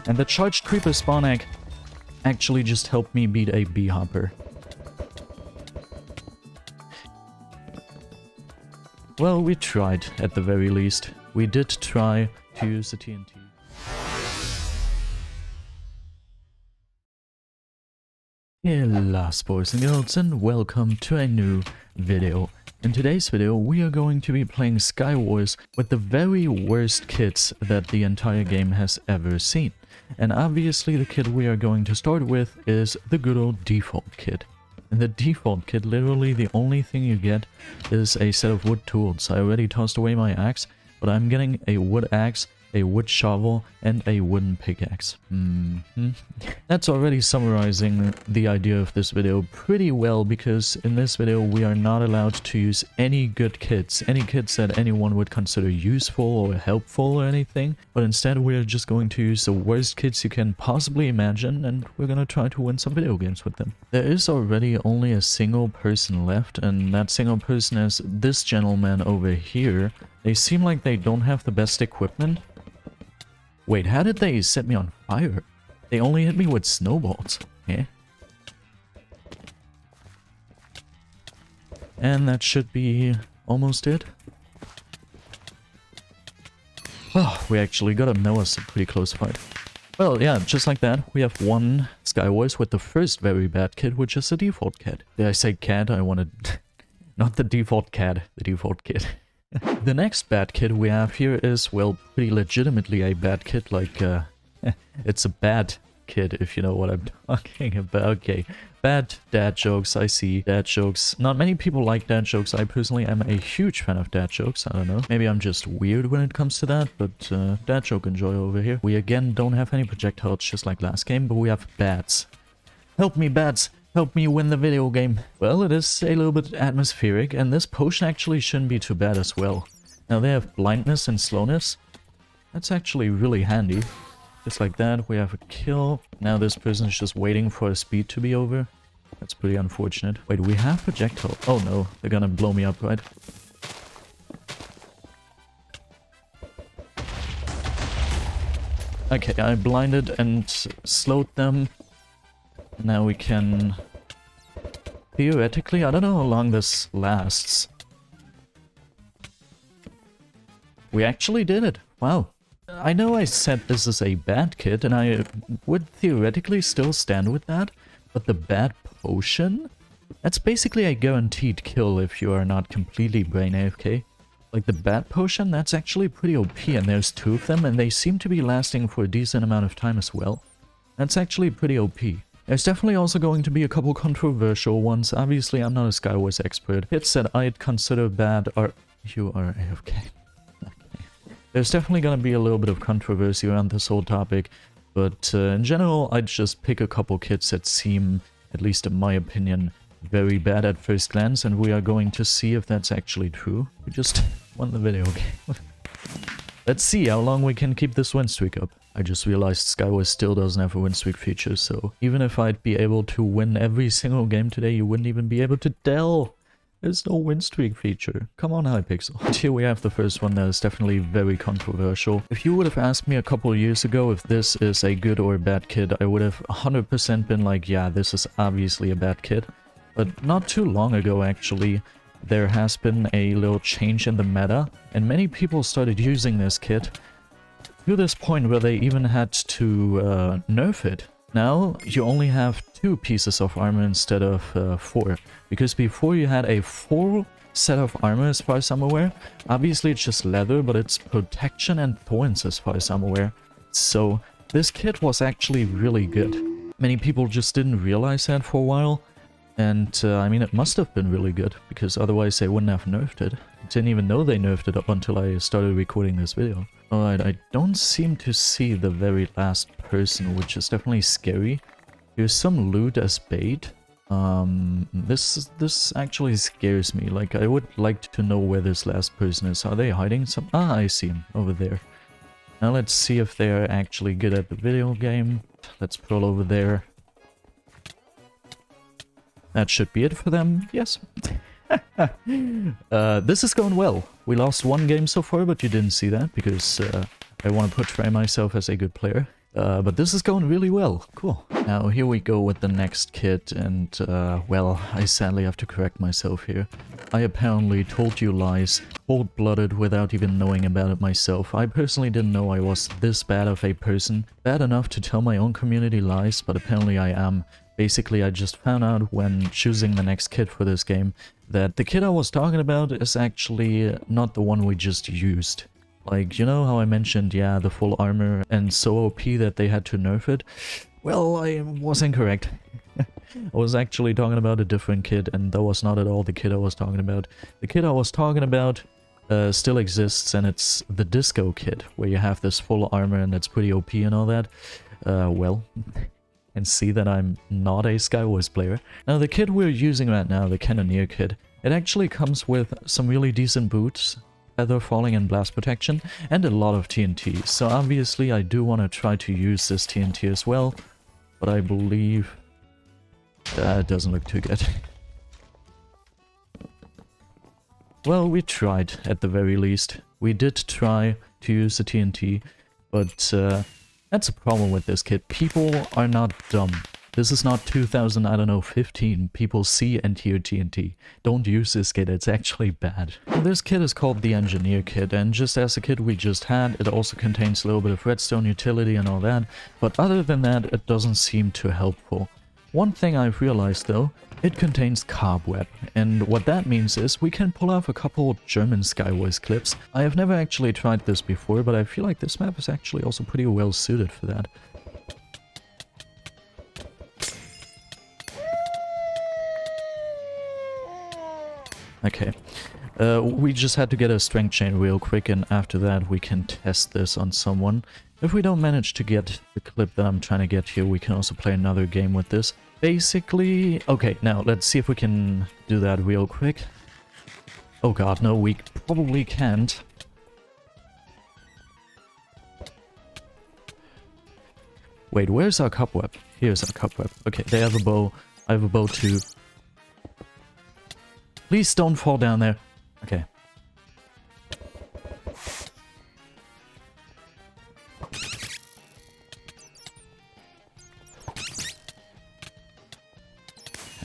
And the charged creeper spawn egg actually just helped me beat a bee hopper. Well, we tried at the very least. We did try to use the TNT. Hello boys and girls, and welcome to a new video. In today's video we are going to be playing SkyWars with the very worst kits that the entire game has ever seen. And obviously the kit we are going to start with is the good old default kit. In the default kit, literally the only thing you get is a set of wood tools. I already tossed away my axe, but I'm getting a wood axe, a wood shovel, and a wooden pickaxe. That's already summarizing the idea of this video pretty well, because in this video we are not allowed to use any good kits, any kits that anyone would consider useful or helpful or anything, but instead we are just going to use the worst kits you can possibly imagine, and we're gonna try to win some video games with them. There is already only a single person left, and that single person is this gentleman over here. They seem like they don't have the best equipment. Wait, how did they set me on fire? They only hit me with snowballs. Eh? And that should be almost it. Oh, we actually got a Noah's pretty close fight. Well, yeah, just like that, we have one SkyWars with the first very bad kit, which is the default kit. Did I say cat? I wanted... not the default cat, the default kit. The next bad kit we have here is, well, pretty legitimately a bad kit, like, it's a bad kit, if you know what I'm talking about. Okay, bad dad jokes, I see dad jokes. Not many people like dad jokes. I personally am a huge fan of dad jokes, I don't know. Maybe I'm just weird when it comes to that, but dad joke enjoy over here. We again don't have any projectiles, just like last game, but we have bats. Help me, bats! Help me win the video game. Well, it is a little bit atmospheric, and this potion actually shouldn't be too bad as well. Now they have blindness and slowness. That's actually really handy. Just like that, we have a kill. Now this person is just waiting for a speed to be over. That's pretty unfortunate. Wait, we have projectile. Oh no, they're gonna blow me up, right? Okay, I blinded and slowed them. Now we can... theoretically, I don't know how long this lasts. We actually did it. Wow. I know I said this is a bad kit, and I would theoretically still stand with that, but the bad potion? That's basically a guaranteed kill if you are not completely brain AFK. Like the bad potion, that's actually pretty OP, and there's two of them, and they seem to be lasting for a decent amount of time as well. That's actually pretty OP. There's definitely also going to be a couple controversial ones. Obviously, I'm not a SkyWars expert. Hits that I'd consider bad are... You are AFK. Okay. There's definitely going to be a little bit of controversy around this whole topic, but in general, I'd just pick a couple kits that seem, at least in my opinion, very bad at first glance, and we are going to see if that's actually true. We just won the video game. Let's see how long we can keep this win streak up. I just realized SkyWars still doesn't have a win streak feature, so even if I'd be able to win every single game today, you wouldn't even be able to tell. There's no win streak feature. Come on, Hypixel. And here we have the first one that is definitely very controversial. If you would have asked me a couple of years ago if this is a good or a bad kit, I would have 100% been like, yeah, this is obviously a bad kit. But not too long ago, actually, there has been a little change in the meta, and many people started using this kit to this point where they even had to nerf it. Now you only have 2 pieces of armor instead of 4, because before you had a full set of armor as far as I'm aware. Obviously it's just leather, but it's protection and thorns as far as I'm aware. So this kit was actually really good. Many people just didn't realize that for a while. And, I mean, it must have been really good, because otherwise they wouldn't have nerfed it. I didn't even know they nerfed it up until I started recording this video. Alright, I don't seem to see the very last person, which is definitely scary. Here's some loot as bait. This actually scares me. Like, I would like to know where this last person is. Are they hiding some? Ah, I see him, over there. Now let's see if they're actually good at the video game. Let's pull over there. That should be it for them. Yes. This is going well. We lost 1 game so far, but you didn't see that because I want to portray myself as a good player. But this is going really well. Cool. Now here we go with the next kit, and well, I sadly have to correct myself here. I apparently told you lies, cold-blooded, without even knowing about it myself. I personally didn't know I was this bad of a person. Bad enough to tell my own community lies, but apparently I am. Basically, I just found out when choosing the next kit for this game that the kit I was talking about is actually not the one we just used. Like, you know how I mentioned, yeah, the full armor and so OP that they had to nerf it? Well, I was incorrect. I was actually talking about a different kit, and that was not at all the kit I was talking about. The kit I was talking about still exists, and it's the Disco Kit, where you have this full armor and it's pretty OP and all that. Well, and see that I'm not a SkyWars player. Now, the kit we're using right now, the Cannoneer Kit, it actually comes with some really decent boots, feather falling and blast protection, and a lot of TNT. So obviously I do want to try to use this TNT as well, but I believe that doesn't look too good. Well, we tried at the very least. We did try to use the TNT, but that's a problem with this kit. People are not dumb. This is not 2015. People see and hear TNT. Don't use this kit, it's actually bad. Well, this kit is called the Engineer Kit, and just as the kit we just had, it also contains a little bit of redstone utility and all that, but other than that, it doesn't seem too helpful. One thing I've realized though, it contains cobweb, and what that means is we can pull off a couple German SkyWars clips. I have never actually tried this before, but I feel like this map is actually also pretty well suited for that. Okay, we just had to get a strength chain real quick, and after that we can test this on someone. If we don't manage to get the clip that I'm trying to get here, we can also play another game with this. Basically, okay, now let's see if we can do that real quick. Oh god, no, we probably can't. Wait, where's our cobweb? Here's our cobweb. Okay, they have a bow, I have a bow too. Please don't fall down there. Okay.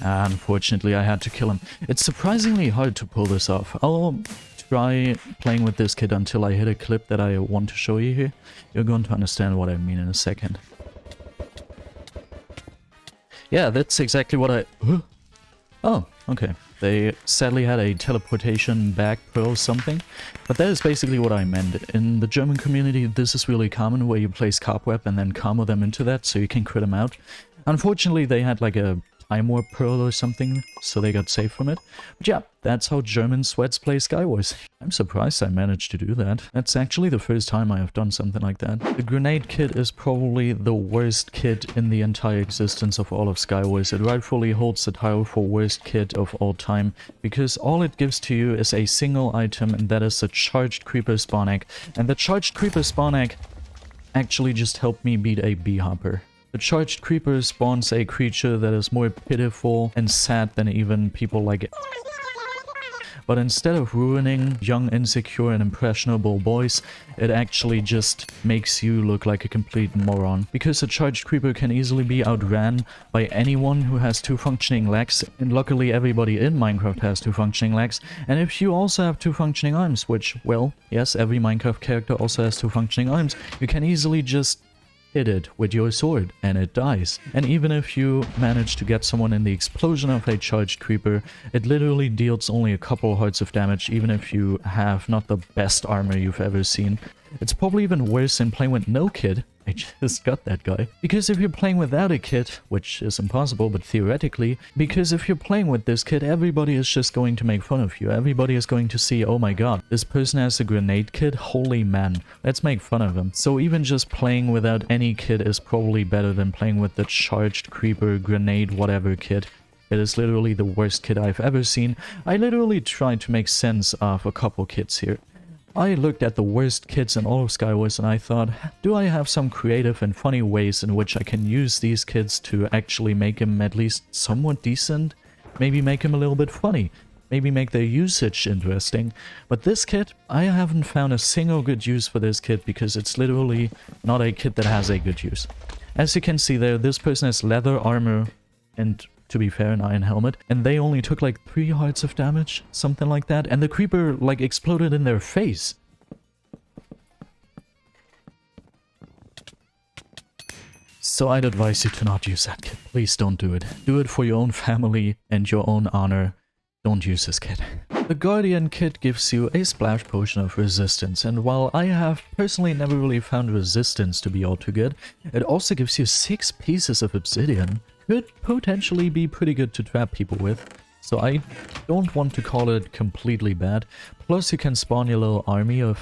Unfortunately, I had to kill him. It's surprisingly hard to pull this off. I'll try playing with this kit until I hit a clip that I want to show you here. You're going to understand what I mean in a second. Yeah, that's exactly what I... Huh? Oh, okay. They sadly had a teleportation back pearl something, but that is basically what I meant. In the German community, this is really common, where you place cobweb and then combo them into that so you can crit them out. Unfortunately, they had like a time warp pearl or something, so they got saved from it. But yeah, that's how German sweats play SkyWars. I'm surprised I managed to do that. That's actually the first time I have done something like that. The grenade kit is probably the worst kit in the entire existence of all of SkyWars. It rightfully holds the title for worst kit of all time, because all it gives to you is a single item, and that is a charged creeper spawn egg. And the charged creeper spawn egg actually just helped me beat a bee hopper. The charged creeper spawns a creature that is more pitiful and sad than even people like it. But instead of ruining young, insecure, and impressionable boys, it actually just makes you look like a complete moron. Because a charged creeper can easily be outran by anyone who has 2 functioning legs, and luckily everybody in Minecraft has 2 functioning legs. And if you also have 2 functioning arms, which, well, yes, every Minecraft character also has 2 functioning arms, you can easily just hit it with your sword and it dies. And even if you manage to get someone in the explosion of a charged creeper, it literally deals only a couple hearts of damage, even if you have not the best armor you've ever seen. It's probably even worse than playing with no kit. I just got that guy. Because if you're playing without a kit, which is impossible, but theoretically, because if you're playing with this kit, everybody is just going to make fun of you. Everybody is going to see, oh my god, this person has a grenade kit? Holy man, let's make fun of him. So even just playing without any kit is probably better than playing with the charged creeper, grenade, whatever kit. It is literally the worst kit I've ever seen. I literally tried to make sense of a couple kits here. I looked at the worst kits in all of SkyWars and I thought, do I have some creative and funny ways in which I can use these kits to actually make him at least somewhat decent? Maybe make him a little bit funny. maybe make their usage interesting. But this kit, I haven't found a single good use for this kit because it's literally not a kit that has a good use. As you can see there, this person has leather armor and, to be fair, an iron helmet, and they only took like 3 hearts of damage, something like that, and the creeper like exploded in their face. So I'd advise you to not use that kit. Please don't do it. Do it for your own family and your own honor. Don't use this kit. The Guardian Kit gives you a splash potion of resistance, and while I have personally never really found resistance to be all too good, it also gives you 6 pieces of obsidian. Could potentially be pretty good to trap people with, so I don't want to call it completely bad. Plus you can spawn your little army of,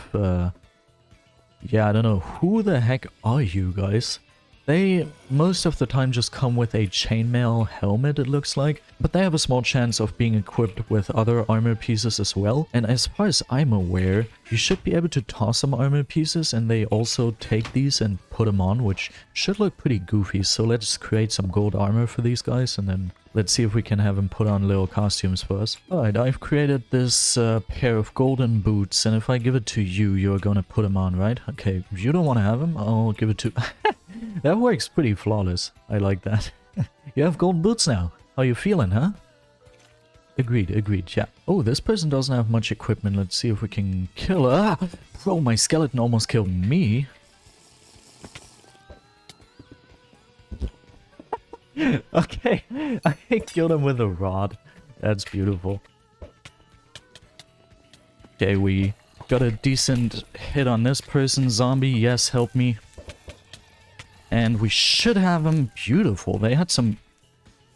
yeah, I don't know, who the heck are you guys? They most of the time just come with a chainmail helmet, it looks like, but they have a small chance of being equipped with other armor pieces as well. And as far as I'm aware, you should be able to toss some armor pieces, and they also take these and put them on, which should look pretty goofy. So let's create some gold armor for these guys, and then let's see if we can have them put on little costumes for us. Alright, I've created this pair of golden boots, and if I give it to you, you're gonna put them on, right? Okay, if you don't want to have them, I'll give it to... That works pretty flawless. I like that. You have gold boots now. How you feeling, huh? Agreed, agreed, yeah. Oh, this person doesn't have much equipment. Let's see if we can kill her. Ah! Bro, my skeleton almost killed me. Okay, I killed him with a rod. That's beautiful. Okay, we got a decent hit on this person. Zombie, yes, help me. And we should have them. Beautiful. They had some...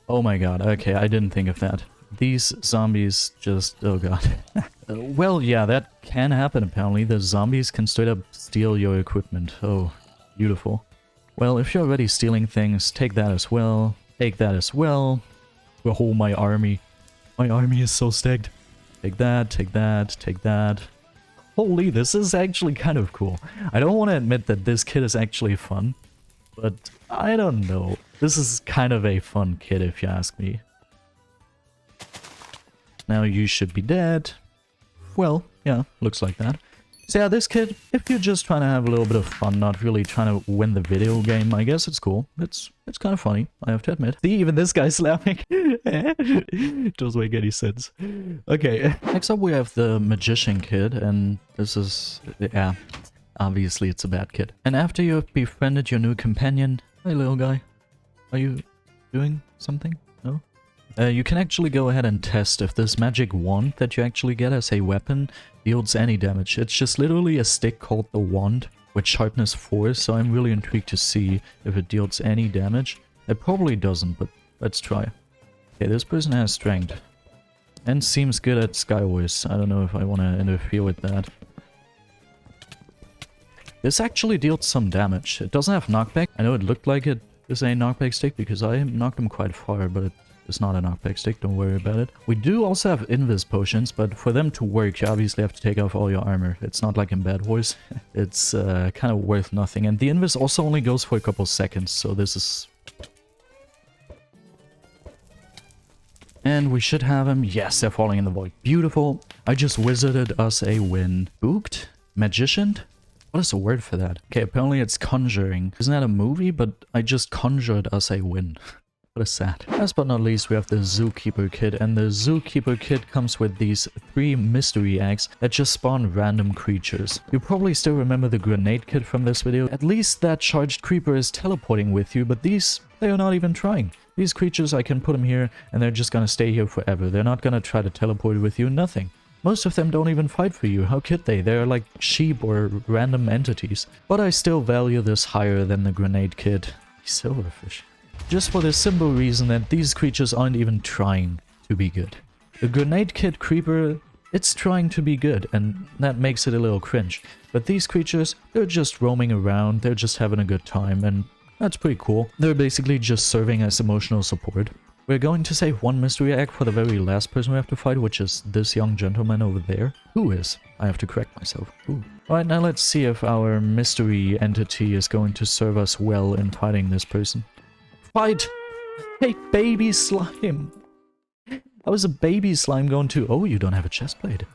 Oh my god. Okay, I didn't think of that. These zombies just... Oh god. Well, yeah, that can happen apparently. The zombies can straight up steal your equipment. Oh, beautiful. Well, if you're already stealing things, take that as well. Take that as well. Oh, my army. My army is so stacked. Take that, take that, take that. Holy, this is actually kind of cool. I don't want to admit that this kit is actually fun. But I don't know. This is kind of a fun kit if you ask me. Now you should be dead. Well, yeah, looks like that. So yeah, this kit, if you're just trying to have a little bit of fun, not really trying to win the video game, I guess it's cool. It's kind of funny, I have to admit. See, even this guy's laughing. Doesn't make any sense. Okay, next up we have the Magician Kit, and this is... yeah. Obviously, it's a bad kit. And after you have befriended your new companion... Hey, little guy. Are you doing something? No? You can actually go ahead and test if this magic wand that you actually get as a weapon deals any damage. It's just literally a stick called the wand with sharpness 4, so I'm really intrigued to see if it deals any damage. It probably doesn't, but let's try. Okay, this person has strength. And seems good at SkyWars. I don't know if I want to interfere with that. This actually deals some damage. It doesn't have knockback. I know it looked like it is a knockback stick because I knocked him quite far, but it's not a knockback stick, don't worry about it. We do also have invis potions, but for them to work, you obviously have to take off all your armor. It's not like in BedWars. It's kind of worth nothing. And the invis also only goes for a couple seconds, so this is... And we should have him. Yes, they're falling in the void. Beautiful. I just wizarded us a win. Spooked? Magicianed? What is the word for that? Okay, apparently it's conjuring. Isn't that a movie? But I just conjured us a win. What is that? Last but not least, we have the Zookeeper Kit. And the Zookeeper Kit comes with these 3 mystery eggs that just spawn random creatures. You probably still remember the grenade kit from this video. At least that charged creeper is teleporting with you, but these, they are not even trying. These creatures, I can put them here and they're just gonna stay here forever. They're not gonna try to teleport with you, nothing. Most of them don't even fight for you, how could they? They're like sheep or random entities. But I still value this higher than the grenade kit. Silverfish. Just for the simple reason that these creatures aren't even trying to be good. The grenade kit creeper, it's trying to be good, and that makes it a little cringe. But these creatures, they're just roaming around, they're just having a good time, and that's pretty cool. They're basically just serving as emotional support. We're going to save 1 mystery egg for the very last person we have to fight, which is this young gentleman over there. Who is? I have to correct myself. Ooh. Alright, now let's see if our mystery entity is going to serve us well in fighting this person. Fight! Hey, baby slime! I How is a baby slime going to... Oh, you don't have a chest plate.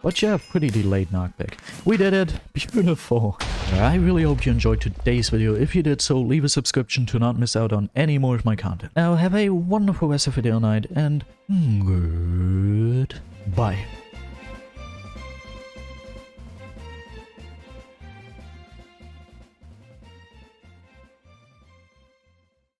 But yeah, pretty delayed knockback. We did it. Beautiful. I really hope you enjoyed today's video. If you did so, leave a subscription to not miss out on any more of my content. Now, have a wonderful rest of your day or night, and goodbye.